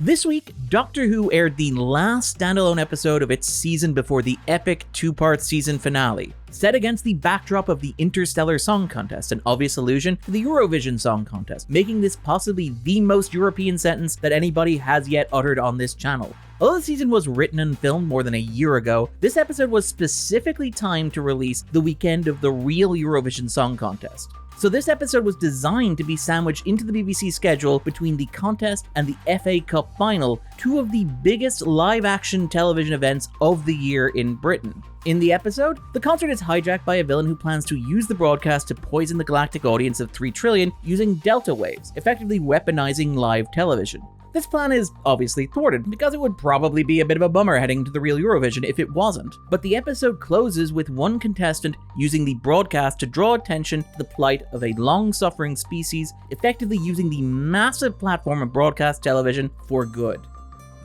This week, Doctor Who aired the last standalone episode of its season before the epic two-part season finale, set against the backdrop of the Interstellar Song Contest, an obvious allusion to the Eurovision Song Contest, making this possibly the most European sentence that anybody has yet uttered on this channel. Although the season was written and filmed more than a year ago, this episode was specifically timed to release the weekend of the real Eurovision Song Contest. So this episode was designed to be sandwiched into the BBC schedule between the contest and the FA Cup final, two of the biggest live-action television events of the year in Britain. In the episode, the concert is hijacked by a villain who plans to use the broadcast to poison the galactic audience of 3 trillion using delta waves, effectively weaponizing live television. This plan is obviously thwarted, because it would probably be a bit of a bummer heading to the real Eurovision if it wasn't. But the episode closes with one contestant using the broadcast to draw attention to the plight of a long-suffering species, effectively using the massive platform of broadcast television for good.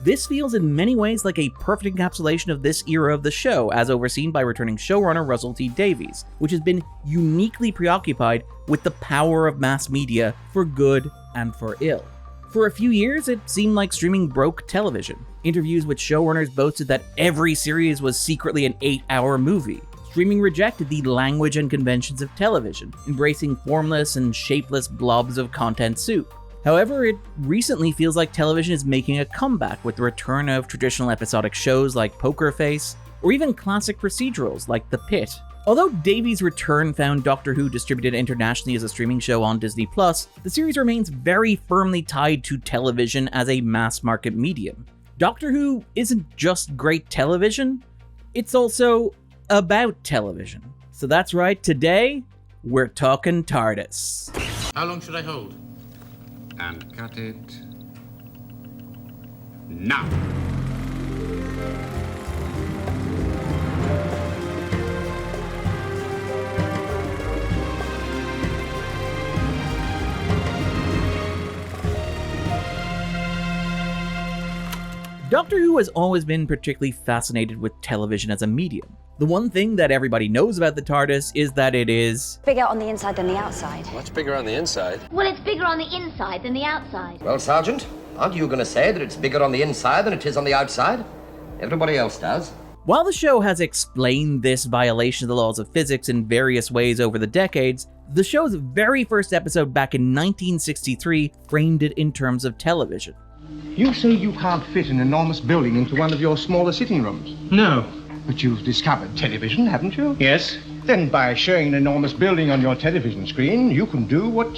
This feels in many ways like a perfect encapsulation of this era of the show, as overseen by returning showrunner Russell T Davies, which has been uniquely preoccupied with the power of mass media for good and for ill. For a few years, it seemed like streaming broke television. Interviews with showrunners boasted that every series was secretly an 8-hour movie. Streaming rejected the language and conventions of television, embracing formless and shapeless blobs of content soup. However, it recently feels like television is making a comeback with the return of traditional episodic shows like Poker Face, or even classic procedurals like The Pit. Although Davies' return found Doctor Who distributed internationally as a streaming show on Disney+, the series remains very firmly tied to television as a mass-market medium. Doctor Who isn't just great television, it's also about television. So that's right, today, we're talking TARDIS. How long should I hold? And cut it now. Doctor Who has always been particularly fascinated with television as a medium. The one thing that everybody knows about the TARDIS is that it is bigger on the inside than the outside. What's bigger on the inside? Well, it's bigger on the inside than the outside. Well, Sergeant, aren't you going to say that it's bigger on the inside than it is on the outside? Everybody else does. While the show has explained this violation of the laws of physics in various ways over the decades, the show's very first episode back in 1963 framed it in terms of television. You say you can't fit an enormous building into one of your smaller sitting rooms? No. But you've discovered television, haven't you? Yes. Then by showing an enormous building on your television screen, you can do what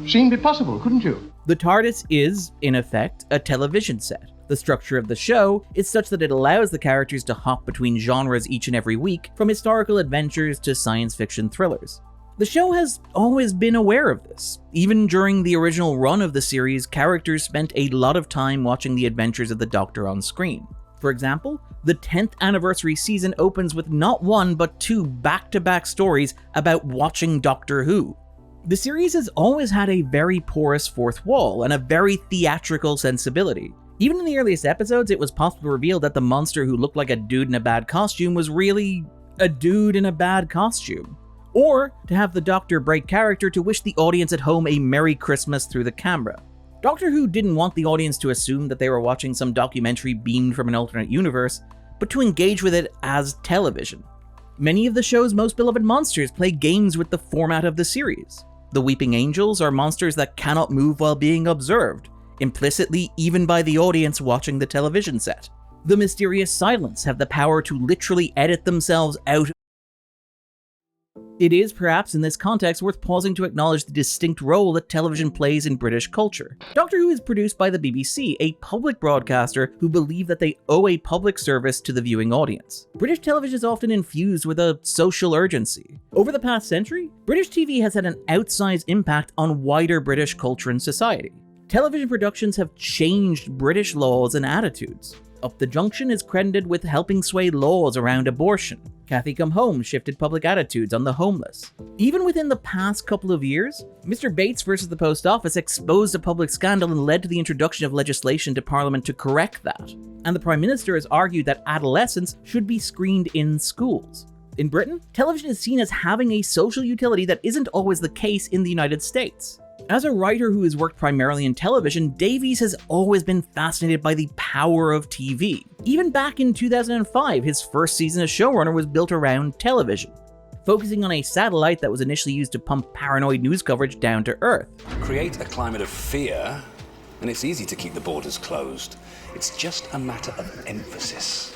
seemed impossible, couldn't you? The TARDIS is, in effect, a television set. The structure of the show is such that it allows the characters to hop between genres each and every week, from historical adventures to science fiction thrillers. The show has always been aware of this. Even during the original run of the series, characters spent a lot of time watching the adventures of the Doctor on screen. For example, the 10th anniversary season opens with not one but 2 back-to-back stories about watching Doctor Who. The series has always had a very porous fourth wall and a very theatrical sensibility. Even in the earliest episodes, it was possible to reveal that the monster who looked like a dude in a bad costume was really a dude in a bad costume. Or to have the Doctor break character to wish the audience at home a Merry Christmas through the camera. Doctor Who didn't want the audience to assume that they were watching some documentary beamed from an alternate universe, but to engage with it as television. Many of the show's most beloved monsters play games with the format of the series. The Weeping Angels are monsters that cannot move while being observed, implicitly even by the audience watching the television set. The Mysterious Silents have the power to literally edit themselves out. It is perhaps in this context worth pausing to acknowledge the distinct role that television plays in British culture. Doctor Who is produced by the BBC, a public broadcaster who believe that they owe a public service to the viewing audience. British television is often infused with a social urgency. Over the past century, British TV has had an outsized impact on wider British culture and society. Television productions have changed British laws and attitudes. Up the Junction is credited with helping sway laws around abortion. Cathy Come Home shifted public attitudes on the homeless. Even within the past couple of years, Mr. Bates versus the Post Office exposed a public scandal and led to the introduction of legislation to Parliament to correct that. And the Prime Minister has argued that adolescents should be screened in schools. In Britain, television is seen as having a social utility that isn't always the case in the United States. As a writer who has worked primarily in television, Davies has always been fascinated by the power of TV. Even back in 2005, his first season as showrunner was built around television, focusing on a satellite that was initially used to pump paranoid news coverage down to Earth. Create a climate of fear, and it's easy to keep the borders closed. It's just a matter of emphasis.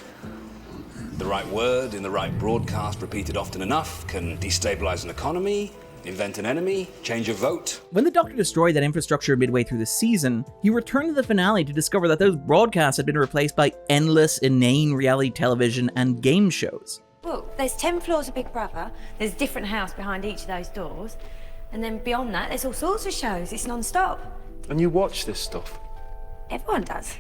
The right word in the right broadcast repeated often enough can destabilize an economy, invent an enemy, change a vote. When the Doctor destroyed that infrastructure midway through the season, he returned to the finale to discover that those broadcasts had been replaced by endless, inane reality television and game shows. Look, there's 10 floors of Big Brother, there's a different house behind each of those doors, and then beyond that, there's all sorts of shows. It's non-stop. And you watch this stuff? Everyone does.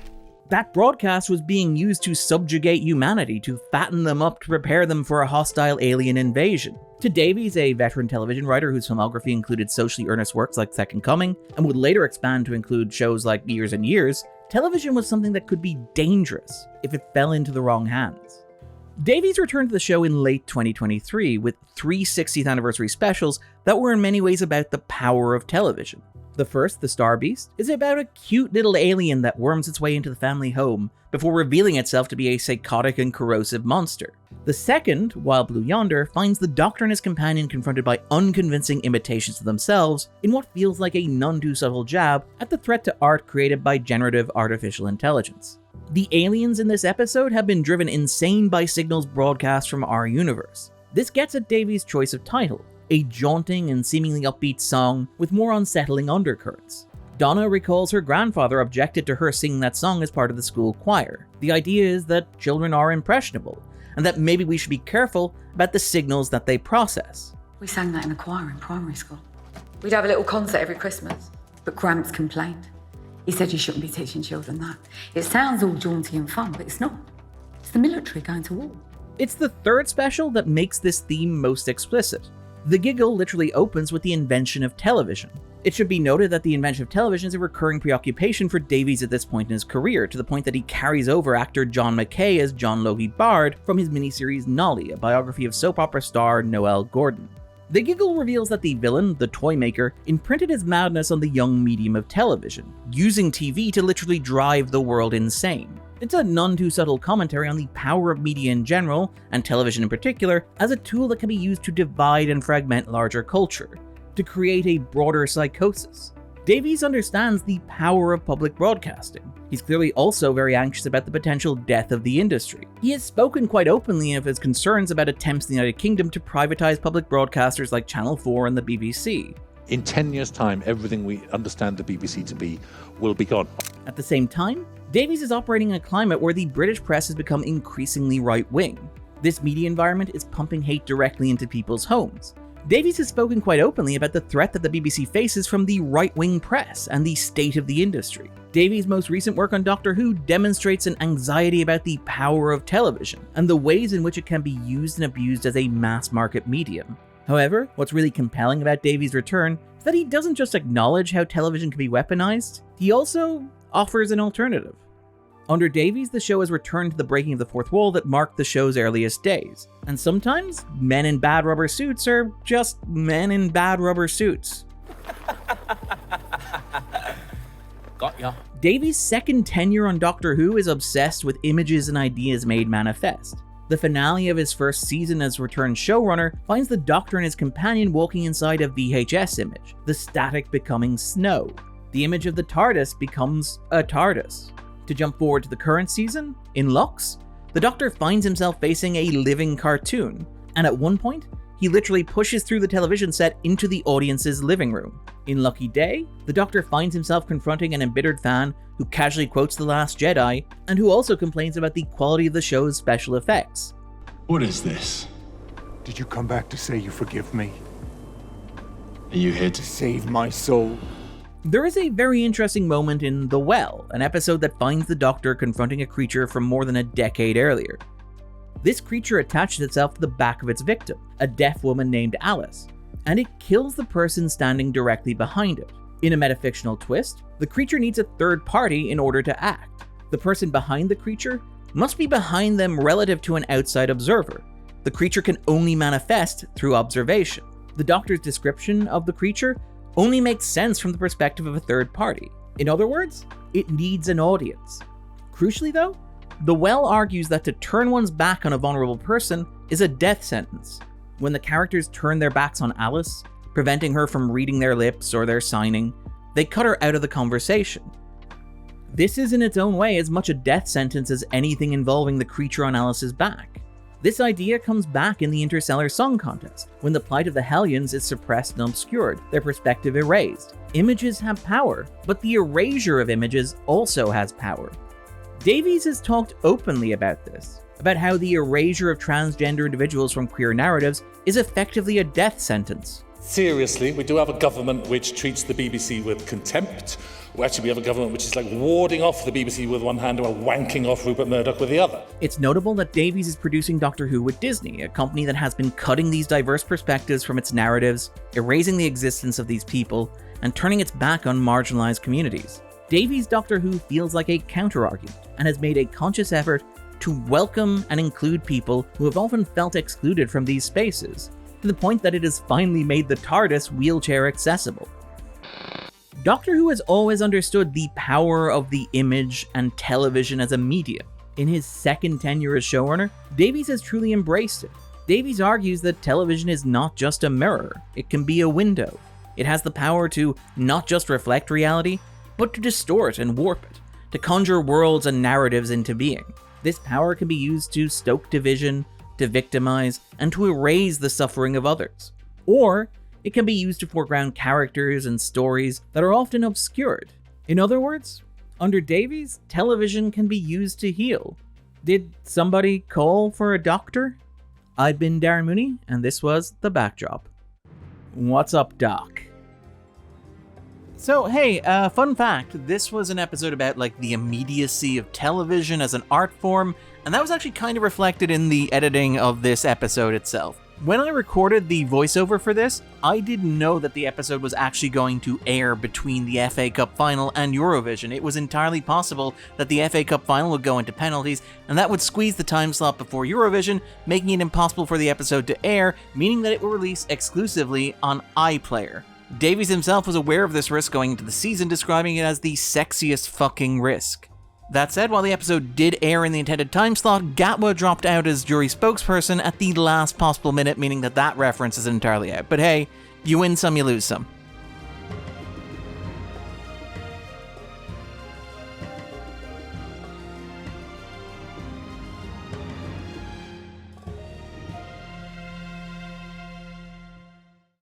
That broadcast was being used to subjugate humanity, to fatten them up to prepare them for a hostile alien invasion. To Davies, a veteran television writer whose filmography included socially earnest works like Second Coming, and would later expand to include shows like Years and Years, television was something that could be dangerous if it fell into the wrong hands. Davies returned to the show in late 2023 with 3 60th anniversary specials that were in many ways about the power of television. The first, The Star Beast, is about a cute little alien that worms its way into the family home before revealing itself to be a psychotic and corrosive monster. The second, Wild Blue Yonder, finds the Doctor and his companion confronted by unconvincing imitations of themselves in what feels like a none too subtle jab at the threat to art created by generative artificial intelligence. The aliens in this episode have been driven insane by signals broadcast from our universe. This gets at Davies' choice of title, a jaunting and seemingly upbeat song with more unsettling undercurrents. Donna recalls her grandfather objected to her singing that song as part of the school choir. The idea is that children are impressionable, and that maybe we should be careful about the signals that they process. We sang that in the choir in primary school. We'd have a little concert every Christmas, but Gramps complained. He said you shouldn't be teaching children that. It sounds all jaunty and fun, but it's not. It's the military going to war. It's the third special that makes this theme most explicit. The giggle literally opens with the invention of television. It should be noted that the invention of television is a recurring preoccupation for Davies at this point in his career, to the point that he carries over actor John McKay as John Logie Bard from his miniseries Nolly, a biography of soap opera star Noelle Gordon. The giggle reveals that the villain, the toy maker, imprinted his madness on the young medium of television, using TV to literally drive the world insane. It's a none too subtle commentary on the power of media in general, and television in particular, as a tool that can be used to divide and fragment larger culture, to create a broader psychosis. Davies understands the power of public broadcasting. He's clearly also very anxious about the potential death of the industry. He has spoken quite openly of his concerns about attempts in the United Kingdom to privatize public broadcasters like Channel 4 and the BBC. In 10 years' time, everything we understand the BBC to be will be gone. At the same time, Davies is operating in a climate where the British press has become increasingly right-wing. This media environment is pumping hate directly into people's homes. Davies has spoken quite openly about the threat that the BBC faces from the right-wing press and the state of the industry. Davies' most recent work on Doctor Who demonstrates an anxiety about the power of television and the ways in which it can be used and abused as a mass-market medium. However, what's really compelling about Davies' return is that he doesn't just acknowledge how television can be weaponized, he also offers an alternative. Under Davies, the show has returned to the breaking of the fourth wall that marked the show's earliest days. And sometimes, men in bad rubber suits are just men in bad rubber suits. Got ya. Davies' second tenure on Doctor Who is obsessed with images and ideas made manifest. The finale of his first season as returned showrunner finds the Doctor and his companion walking inside a VHS image, the static becoming snow. The image of the TARDIS becomes a TARDIS. To jump forward to the current season, in Lux, the Doctor finds himself facing a living cartoon, and at one point, he literally pushes through the television set into the audience's living room. In Lucky Day, the Doctor finds himself confronting an embittered fan who casually quotes The Last Jedi, and who also complains about the quality of the show's special effects. What is this? Did you come back to say you forgive me? Are you here to Save my soul? There is a very interesting moment in The Well, an episode that finds the Doctor confronting a creature from more than a decade earlier. This creature attaches itself to the back of its victim, a deaf woman named Alice, and it kills the person standing directly behind it. In a metafictional twist, the creature needs a third party in order to act. The person behind the creature must be behind them relative to an outside observer. The creature can only manifest through observation. The Doctor's description of the creature only makes sense from the perspective of a third party. In other words, it needs an audience. Crucially though, The Well argues that to turn one's back on a vulnerable person is a death sentence. When the characters turn their backs on Alice, preventing her from reading their lips or their signing, they cut her out of the conversation. This is in its own way as much a death sentence as anything involving the creature on Alice's back. This idea comes back in the Interstellar Song Contest, when the plight of the Hellions is suppressed and obscured, their perspective erased. Images have power, but the erasure of images also has power. Davies has talked openly about this, about how the erasure of transgender individuals from queer narratives is effectively a death sentence. Seriously, we do have a government which treats the BBC with contempt. Actually, we have a government which is like warding off the BBC with one hand while wanking off Rupert Murdoch with the other. It's notable that Davies is producing Doctor Who with Disney, a company that has been cutting these diverse perspectives from its narratives, erasing the existence of these people, and turning its back on marginalized communities. Davies' Doctor Who feels like a counter-argument, and has made a conscious effort to welcome and include people who have often felt excluded from these spaces, to the point that it has finally made the TARDIS wheelchair accessible. Doctor Who has always understood the power of the image and television as a medium. In his second tenure as showrunner, Davies has truly embraced it. Davies argues that television is not just a mirror, it can be a window. It has the power to not just reflect reality, but to distort and warp it, to conjure worlds and narratives into being. This power can be used to stoke division, to victimize, and to erase the suffering of others. Or it can be used to foreground characters and stories that are often obscured. In other words, under Davies, television can be used to heal. Did somebody call for a doctor? I've been Darren Mooney, and this was The Backdrop. What's up, Doc? So, hey, fun fact, this was an episode about, the immediacy of television as an art form, and that was actually kind of reflected in the editing of this episode itself. When I recorded the voiceover for this, I didn't know that the episode was actually going to air between the FA Cup final and Eurovision. It was entirely possible that the FA Cup final would go into penalties, and that would squeeze the time slot before Eurovision, making it impossible for the episode to air, meaning that it will release exclusively on iPlayer. Davies himself was aware of this risk going into the season, describing it as the sexiest fucking risk. That said, while the episode did air in the intended time slot, Gatwa dropped out as jury spokesperson at the last possible minute, meaning that reference is entirely out. But hey, you win some, you lose some.